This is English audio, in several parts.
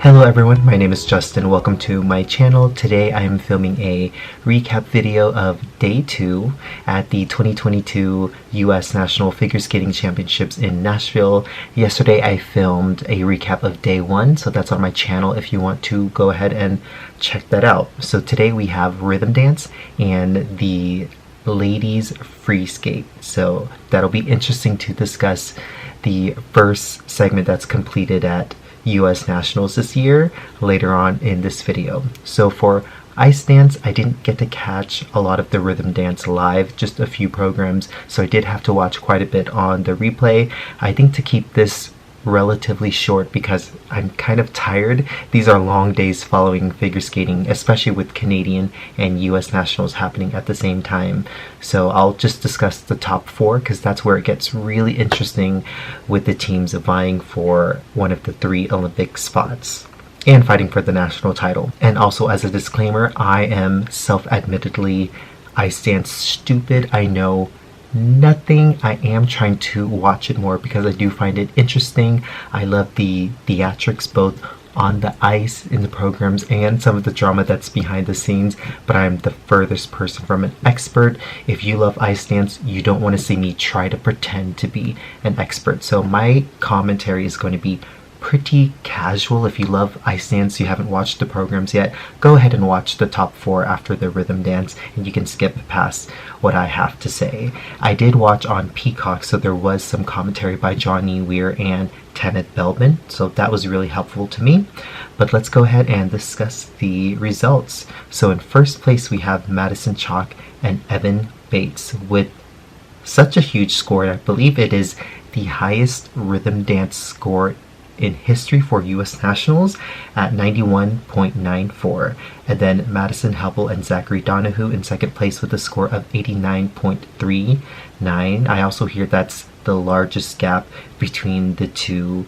Hello everyone, my name is Justin. Welcome to my channel. Today I am filming a recap video of Day 2 at the 2022 US National Figure Skating Championships in Nashville. Yesterday I filmed a recap of Day 1, so that's on my channel if you want to go ahead and check that out. So today we have rhythm dance and the ladies free skate. So that'll be interesting to discuss the first segment that's completed at US Nationals this year later on in this video. So for ice dance, I didn't get to catch a lot of the rhythm dance live, just a few programs, so I did have to watch quite a bit on the replay. I think to keep this relatively short because I'm kind of tired. These are long days following figure skating, especially with Canadian and US Nationals happening at the same time. So I'll just discuss the top 4 because that's where it gets really interesting with the teams vying for one of the 3 Olympic spots and fighting for the national title. And also, as a disclaimer, I am self-admittedly ice dance stupid. I know nothing. I am trying to watch it more because I do find it interesting. I love the theatrics both on the ice in the programs and some of the drama that's behind the scenes, but I'm the furthest person from an expert. If you love ice dance, you don't want to see me try to pretend to be an expert. So my commentary is going to be pretty casual. If you love ice dance, you haven't watched the programs yet, go ahead and watch the top 4 after the rhythm dance and you can skip past what I have to say. I did watch on Peacock, so there was some commentary by Johnny Weir and Tanit Belbin, so that was really helpful to me. But let's go ahead and discuss the results. So in first place we have Madison Chock and Evan Bates with such a huge score. I believe it is the highest rhythm dance score in history for US Nationals at 91.94, and then Madison, Hubbell, and Zachary Donohue in second place with a score of 89.39. I also hear that's the largest gap between the two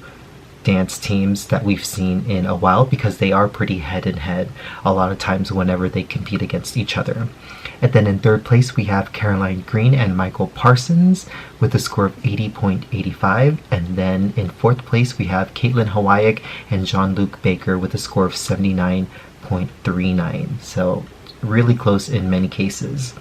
dance teams that we've seen in a while because they are pretty head and head a lot of times whenever they compete against each other. And then in third place we have Caroline Green and Michael Parsons with a score of 80.85, and then in fourth place we have Kaitlin Hawayek and Jean-luc Baker with a score of 79.39. So really close in many cases.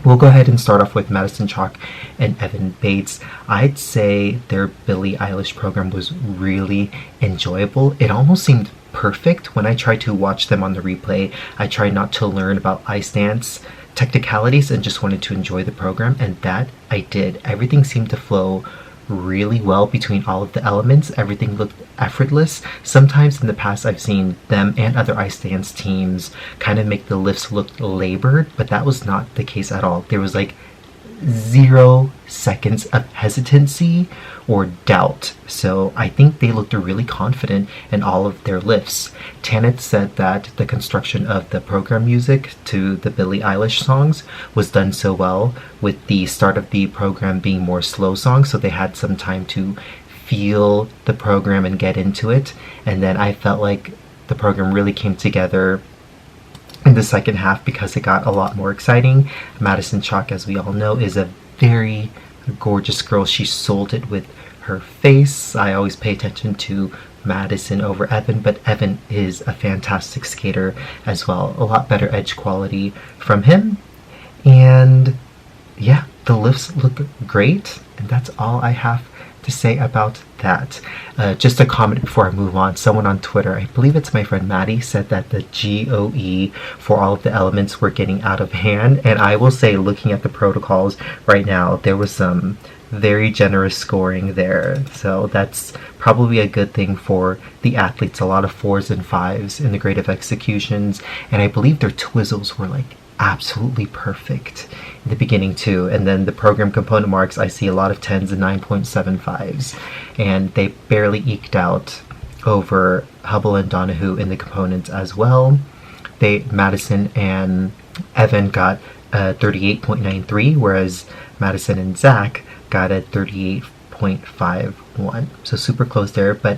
We'll go ahead and start off with Madison Chock and Evan Bates. I'd say their Billie Eilish program was really enjoyable. It almost seemed perfect when I tried to watch them on the replay. I tried not to learn about ice dance technicalities and just wanted to enjoy the program, and that I did. Everything seemed to flow really well between all of the elements. Everything looked effortless. Sometimes in the past I've seen them and other ice dance teams kind of make the lifts look labored, but that was not the case at all. There was like 0 seconds of hesitancy or doubt. So I think they looked really confident in all of their lifts. Tanit said that the construction of the program music to the Billie Eilish songs was done so well, with the start of the program being more slow songs, so they had some time to feel the program and get into it. And then I felt like the program really came together in the second half because it got a lot more exciting. Madison Chock, as we all know, is a very gorgeous girl. She sold it with her face. I always pay attention to Madison over Evan, but Evan is a fantastic skater as well. A lot better edge quality from him. And yeah, the lifts look great, and that's all I have to say about that. Just a comment before I move on. Someone on Twitter, I believe it's my friend Maddie, said that the GOE for all of the elements were getting out of hand, and I will say, looking at the protocols right now, there was some very generous scoring there, so that's probably a good thing for the athletes. A lot of 4s and 5s in the grade of executions, and I believe their twizzles were like absolutely perfect in the beginning too. And then the program component marks, I see a lot of 10s and 9.75s, and they barely eked out over Hubbell and Donohue in the components as well. Madison and Evan got 38.93, whereas Madison and Zach got a 38.51. So super close there, but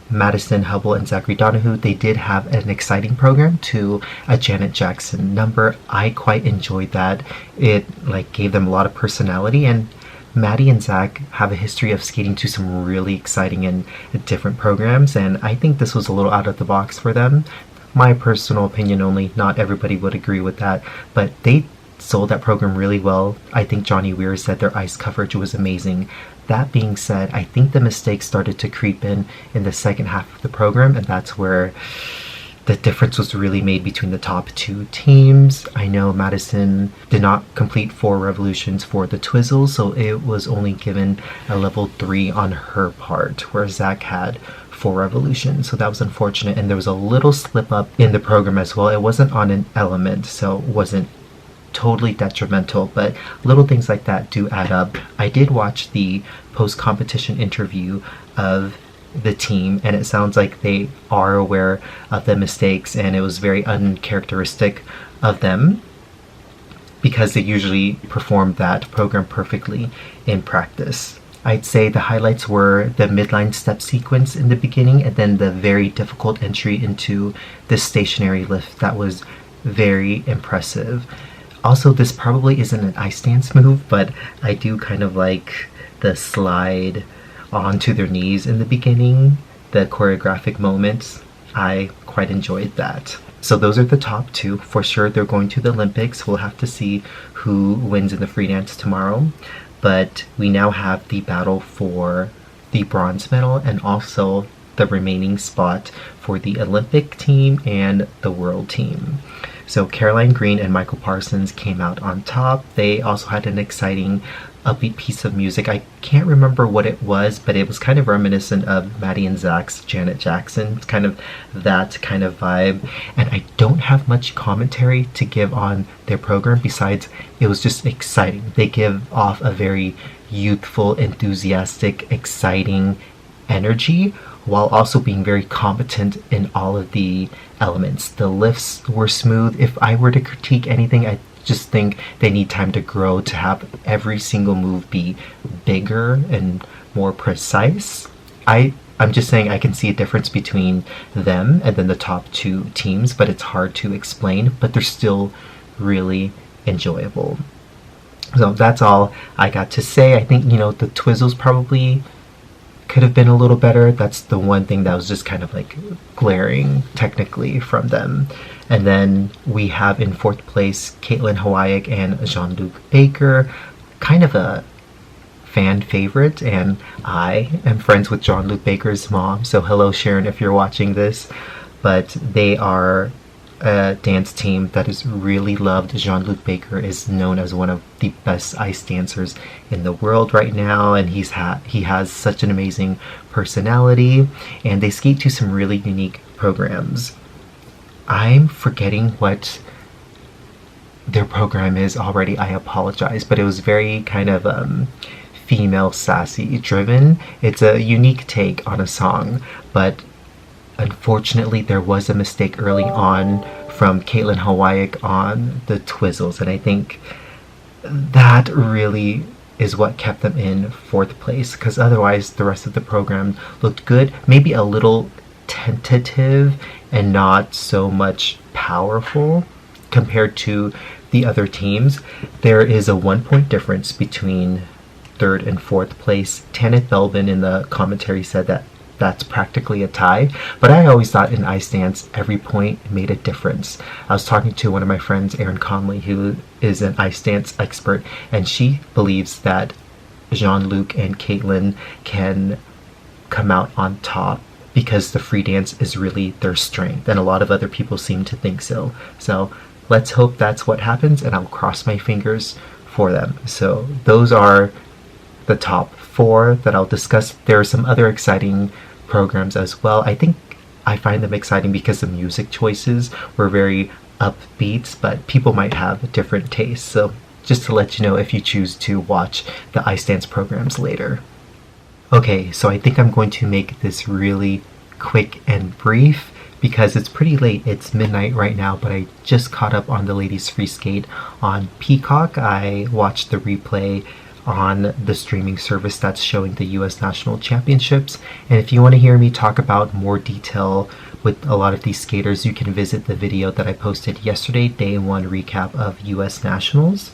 Madison, Hubbell, and Zachary Donohue, they did have an exciting program to a Janet Jackson number. I quite enjoyed that. It gave them a lot of personality, and Maddie and Zach have a history of skating to some really exciting and different programs, and I think this was a little out of the box for them. My personal opinion only, not everybody would agree with that, but they sold that program really well. I think Johnny Weir said their ice coverage was amazing. That being said, I think the mistakes started to creep in the second half of the program, and that's where the difference was really made between the top two teams. I know Madison did not complete 4 revolutions for the Twizzles, so it was only given a level 3 on her part, where Zach had 4 revolutions, so that was unfortunate. And there was a little slip up in the program as well. It wasn't on an element, so it wasn't totally detrimental, but little things like that do add up. I did watch the post-competition interview of the team, and it sounds like they are aware of the mistakes, and it was very uncharacteristic of them because they usually perform that program perfectly in practice. I'd say the highlights were the midline step sequence in the beginning, and then the very difficult entry into the stationary lift. That was very impressive. Also, this probably isn't an ice dance move, but I do kind of like the slide onto their knees in the beginning, the choreographic moments. I quite enjoyed that. So those are the top 2. For sure, they're going to the Olympics. We'll have to see who wins in the free dance tomorrow. But we now have the battle for the bronze medal and also the remaining spot for the Olympic team and the world team. So Caroline Green and Michael Parsons came out on top. They also had an exciting upbeat piece of music. I can't remember what it was, but it was kind of reminiscent of Maddie and Zach's Janet Jackson. It's kind of that kind of vibe. And I don't have much commentary to give on their program besides it was just exciting. They give off a very youthful, enthusiastic, exciting energy while also being very competent in all of the elements. The lifts were smooth. If I were to critique anything, I just think they need time to grow to have every single move be bigger and more precise. I'm just saying I can see a difference between them and then the top 2 teams, but it's hard to explain, but they're still really enjoyable. So that's all I got to say. I think, the Twizzles probably could have been a little better. That's the one thing that was just kind of like glaring technically from them. And then we have in 4th place Kaitlin, Hawayek, and Jean-luc Baker, kind of a fan favorite, and I am friends with Jean-luc Baker's mom, so hello Sharon if you're watching this. But they are a dance team that is really loved. Jean-luc Baker is known as one of the best ice dancers in the world right now, and he has such an amazing personality, and they skate to some really unique programs. I'm forgetting what their program is already. I apologize, but it was very kind of female sassy driven. It's a unique take on a song, but unfortunately there was a mistake early on from Kaitlin Hawayek on the Twizzles, and I think that really is what kept them in 4th place, because otherwise the rest of the program looked good, maybe a little tentative and not so much powerful compared to the other teams. There is a 1-point difference between 3rd and 4th place. Tanith Belbin in the commentary said that that's practically a tie, but I always thought in ice dance every point made a difference. I was talking to one of my friends, Erin Conley, who is an ice dance expert, and she believes that Jean-luc and Kaitlin can come out on top because the free dance is really their strength, and a lot of other people seem to think so. So let's hope that's what happens, and I'll cross my fingers for them. So those are the top 4 that I'll discuss. There are some other exciting programs as well. I think I find them exciting because the music choices were very upbeat, but people might have different tastes. So just to let you know if you choose to watch the ice dance programs later. Okay, so I think I'm going to make this really quick and brief because it's pretty late. It's midnight right now, but I just caught up on the ladies free skate on Peacock. I watched the replay on the streaming service that's showing the US National Championships. And if you want to hear me talk about more detail with a lot of these skaters, you can visit the video that I posted yesterday, day 1 recap of US Nationals.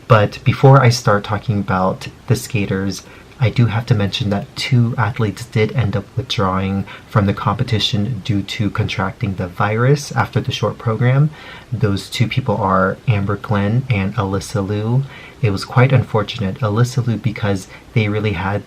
But before I start talking about the skaters, I do have to mention that 2 athletes did end up withdrawing from the competition due to contracting the virus after the short program. Those 2 people are Amber Glenn and Alyssa Liu. It was quite unfortunate. Alyssa Liu, because they really had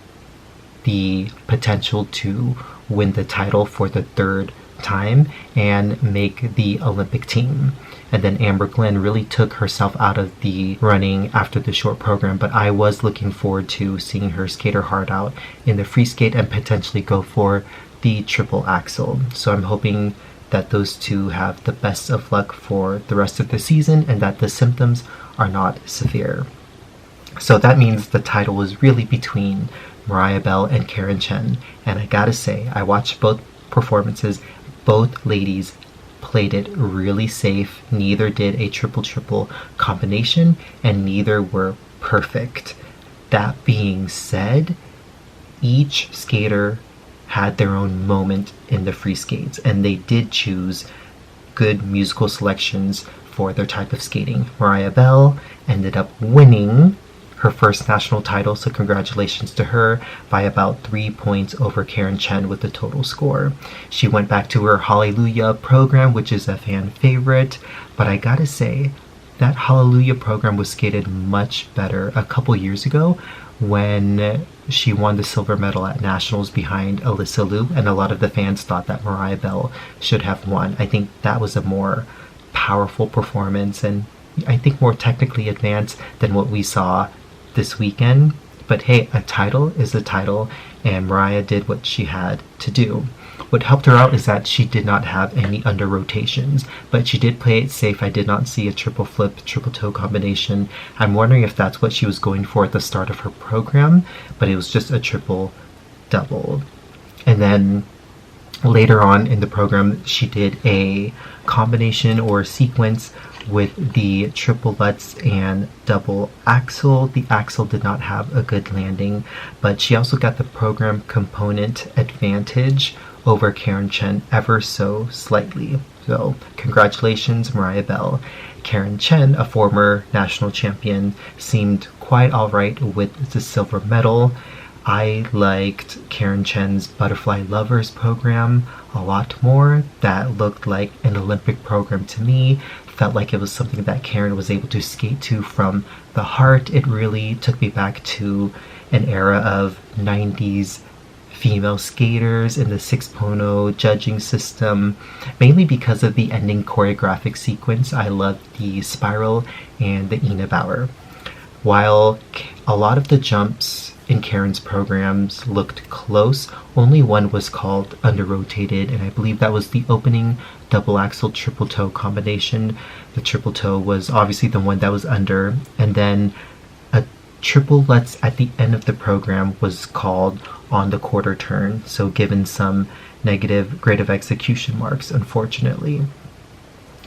the potential to win the title for the 3rd time and make the Olympic team. And then Amber Glenn really took herself out of the running after the short program, but I was looking forward to seeing her skate her heart out in the free skate and potentially go for the triple axel. So I'm hoping that those 2 have the best of luck for the rest of the season and that the symptoms are not severe. So that means the title was really between Mariah Bell and Chen. And I gotta say, I watched both performances. Both ladies played it really safe. Neither did a triple-triple combination, and neither were perfect. That being said, each skater had their own moment in the free skates, and they did choose good musical selections for their type of skating. Mariah Bell ended up winning her first national title, so congratulations to her, by about 3 points over Chen with the total score. She went back to her Hallelujah program, which is a fan favorite, but I gotta say, that Hallelujah program was skated much better a couple years ago when she won the silver medal at nationals behind Alyssa Liu, and a lot of the fans thought that Mariah Bell should have won. I think that was a more powerful performance and I think more technically advanced than what we saw this weekend. But hey, a title is a title, and Mariah did what she had to do. What helped her out is that she did not have any under rotations, but she did play it safe. I did not see a triple flip, triple toe combination. I'm wondering if that's what she was going for at the start of her program, but it was just a triple double. And then later on in the program, she did a combination or sequence with the triple lutz and double axel. The axel did not have a good landing, but she also got the program component advantage over Chen ever so slightly. So congratulations, Mariah Bell. Chen, a former national champion, seemed quite alright with the silver medal. I liked Chen's Butterfly Lovers program a lot more. That looked like an Olympic program to me. Felt like it was something that Karen was able to skate to from the heart. It really took me back to an era of 90s female skaters in the 6.0 judging system, mainly because of the ending choreographic sequence. I loved the spiral and the Ina Bauer. While a lot of the jumps in Karen's programs looked close, only one was called under-rotated, and I believe that was the opening double axel triple toe combination. The triple toe was obviously the one that was under, and then a triple lutz at the end of the program was called on the quarter turn, so given some negative grade of execution marks, unfortunately.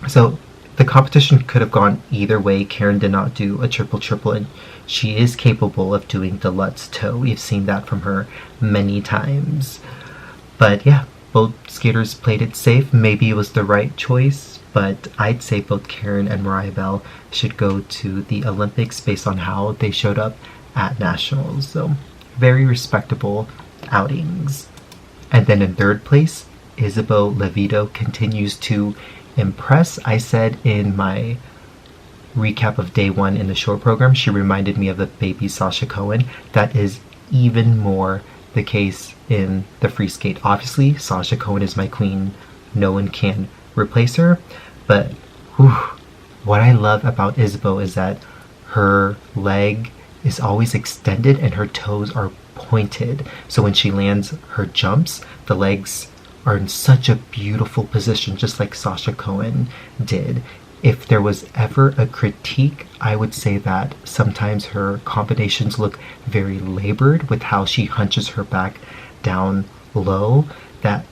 So the competition could have gone either way. Karen did not do a triple-triple, and she is capable of doing the lutz toe. We've seen that from her many times. But yeah, both skaters played it safe. Maybe it was the right choice, but I'd say both Karen and Mariah Bell should go to the Olympics based on how they showed up at nationals. So very respectable outings. And then in third place, Isabeau Levito continues to impress. I said in my recap of day one in the short program, she reminded me of the baby Sasha Cohen. That is even more the case in the free skate. Obviously, Sasha Cohen is my queen. No one can replace her. But what I love about Isabeau is that her leg is always extended and her toes are pointed. So when she lands her jumps, the legs are in such a beautiful position, just like Sasha Cohen did. If there was ever a critique, I would say that sometimes her combinations look very labored with how she hunches her back down low. That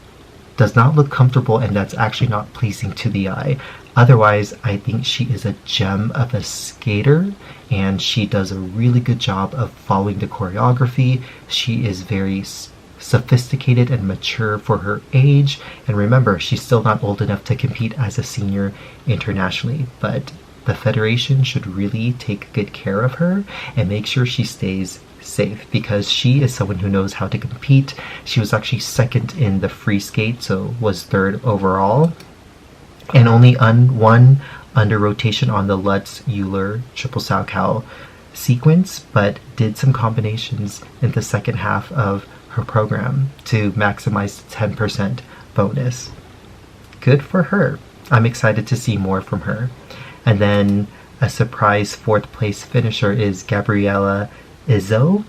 does not look comfortable, and that's actually not pleasing to the eye. Otherwise, I think she is a gem of a skater, and she does a really good job of following the choreography. She is very sophisticated and mature for her age, and remember, she's still not old enough to compete as a senior internationally, but the Federation should really take good care of her and make sure she stays safe, because she is someone who knows how to compete. She was actually second in the free skate, so was third overall, and only one under rotation on the Lutz Euler triple Salchow sequence, but did some combinations in the second half of her program to maximize the 10% bonus. Good for her. I'm excited to see more from her. And then a surprise fourth place finisher is Gabriella Izzo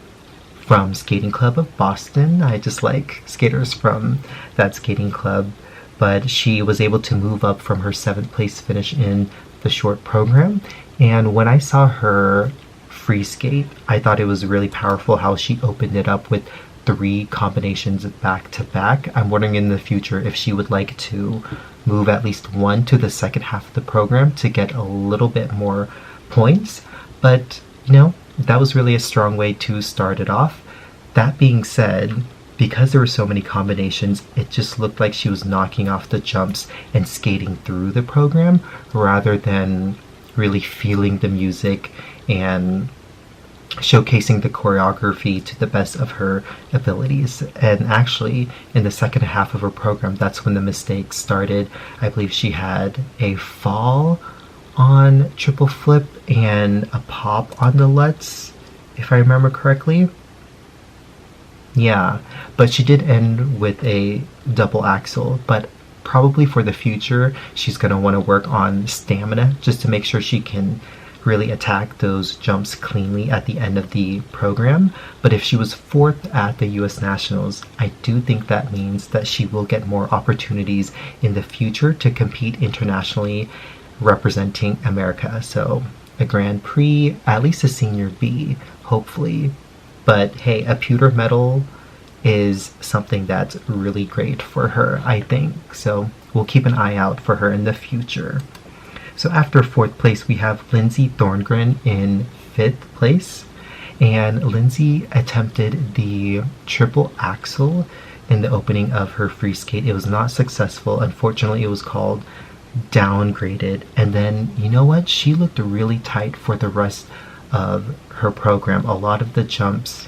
from Skating Club of Boston. I just like skaters from that skating club, but she was able to move up from her 7th place finish in the short program. And when I saw her free skate, I thought it was really powerful how she opened it up with 3 combinations back to back. I'm wondering in the future if she would like to move at least one to the second half of the program to get a little bit more points. But that was really a strong way to start it off. That being said, because there were so many combinations, it just looked like she was knocking off the jumps and skating through the program rather than really feeling the music and showcasing the choreography to the best of her abilities. And actually, in the second half of her program, that's when the mistakes started. I believe she had a fall on triple flip and a pop on the Lutz, if I remember correctly. Yeah, but she did end with a double axel, but probably for the future, she's going to want to work on stamina just to make sure she can really attack those jumps cleanly at the end of the program. But if she was 4th at the US Nationals, I do think that means that she will get more opportunities in the future to compete internationally representing America. So a Grand Prix, at least a Senior B, hopefully. But hey, a pewter medal is something that's really great for her, I think. So we'll keep an eye out for her in the future. So after 4th place, we have Lindsay Thorngren in 5th place. And Lindsay attempted the triple axel in the opening of her free skate. It was not successful. Unfortunately, it was called downgraded. And then, you know what? She looked really tight for the rest of her program. A lot of the jumps,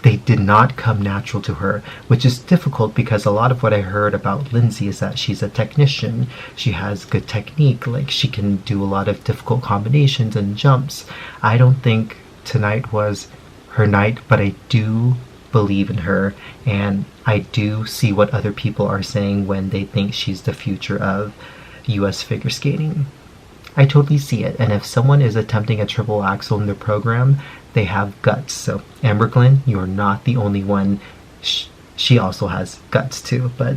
they did not come natural to her, which is difficult because a lot of what I heard about Lindsay is that she's a technician. She has good technique, like she can do a lot of difficult combinations and jumps. I don't think tonight was her night, but I do believe in her, and I do see what other people are saying when they think she's the future of US figure skating. I totally see it, and if someone is attempting a triple axel in their program, they have guts. So Amber Glenn, you're not the only one. She also has guts too. But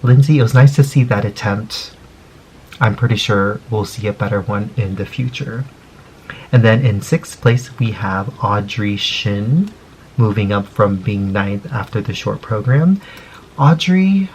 Lindsay, it was nice to see that attempt. I'm pretty sure we'll see a better one in the future. And then in 6th place, we have Audrey Shin, moving up from being 9th after the short program. Audrey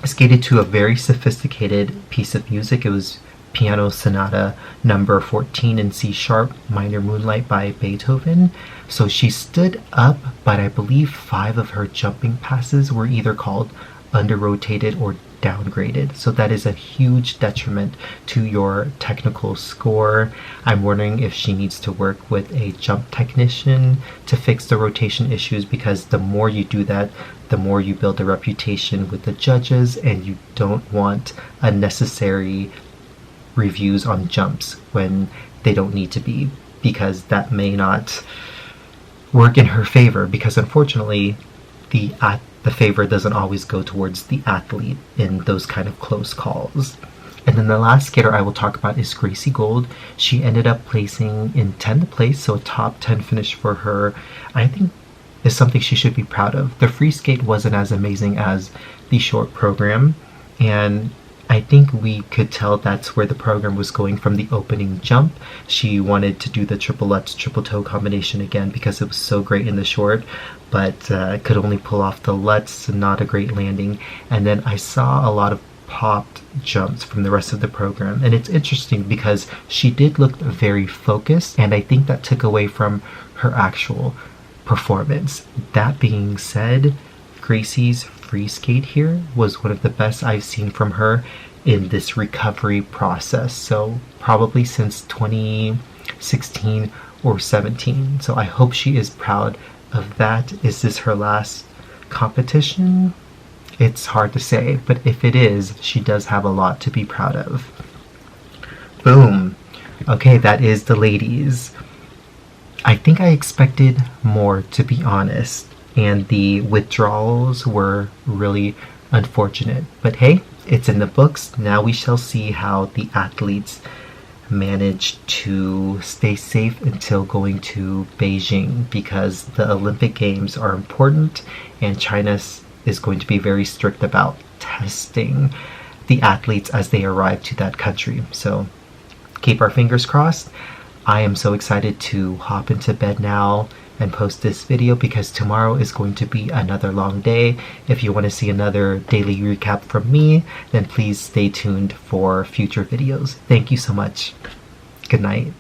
skated to a very sophisticated piece of music. It was Piano Sonata number 14 in C sharp, minor Moonlight by Beethoven. So she stood up, but I believe 5 of her jumping passes were either called under-rotated or downgraded. So that is a huge detriment to your technical score. I'm wondering if she needs to work with a jump technician to fix the rotation issues, because the more you do that, the more you build a reputation with the judges, and you don't want unnecessary reviews on jumps when they don't need to be, because that may not work in her favor, because unfortunately the favor doesn't always go towards the athlete in those kind of close calls. And then the last skater I will talk about is Gracie Gold. She ended up placing in 10th place, so a top 10 finish for her, I think, is something she should be proud of. The free skate wasn't as amazing as the short program, and I think we could tell that's where the program was going from the opening jump. She wanted to do the triple Lutz, triple toe combination again because it was so great in the short, but could only pull off the Lutz, not a great landing. And then I saw a lot of popped jumps from the rest of the program. And it's interesting because she did look very focused, and I think that took away from her actual performance. That being said, Gracie's free skate here was one of the best I've seen from her in this recovery process. So probably since 2016 or 17. So I hope she is proud of that. Is this her last competition? It's hard to say, but if it is, she does have a lot to be proud of. Boom. Okay, that is the ladies. I think I expected more, to be honest, and the withdrawals were really unfortunate. But hey, it's in the books. Now we shall see how the athletes manage to stay safe until going to Beijing, because the Olympic Games are important and China is going to be very strict about testing the athletes as they arrive to that country. So keep our fingers crossed. I am so excited to hop into bed now and post this video because tomorrow is going to be another long day. If you want to see another daily recap from me, then please stay tuned for future videos. Thank you so much. Good night.